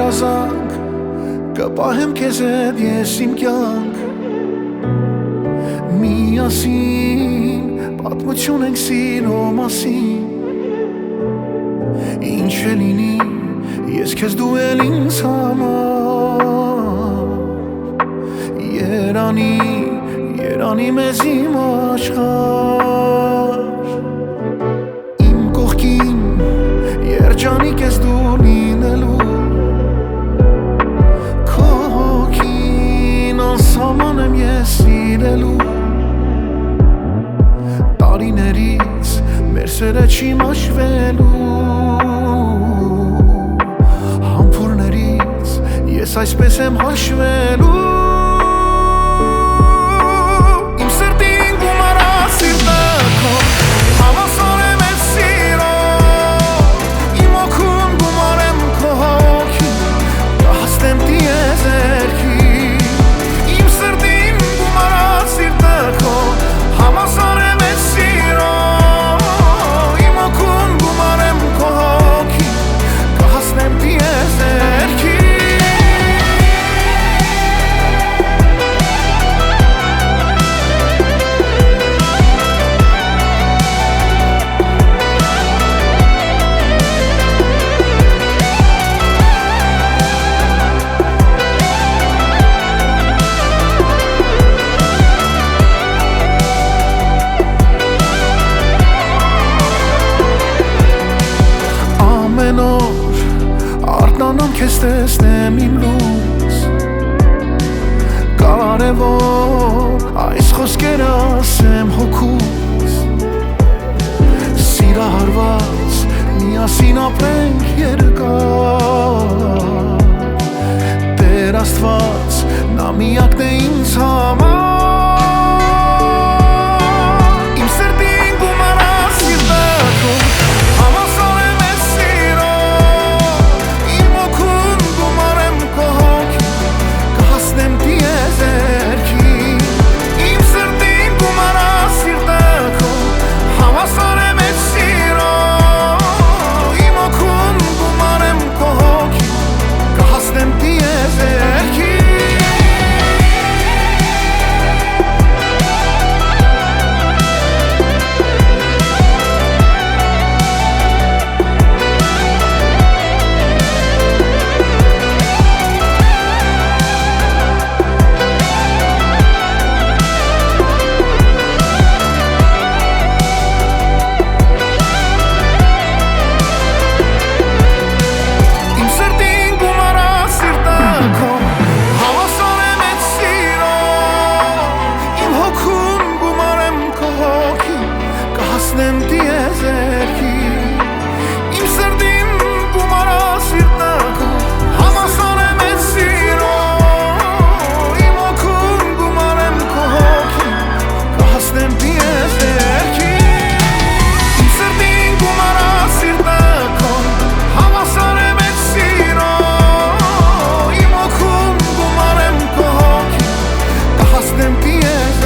երազանք կպահեմ քեզ հետ ես իմ կյանք միասին պատմություն ենք սիրո մասին ինչ է լինի ես քեզ դու էլ ինձ համար երանի մեզ իմ աշխարհ իմ կողքին երջանիկ ես դու լինելու քո հոգին անսահման եմ ես սիրելու տարիներից մեր սերը չի մաշվելու համբուրներից ես այսպես եմ հաշվելու Արտանամ քեզ տեսնեմ իմ լույս կարևոր այս խոսքերը ասեմ հոգուս սիրահարված միասին ապրենք երկար Տեր Աստված նա միակն է ինձ համար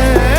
Them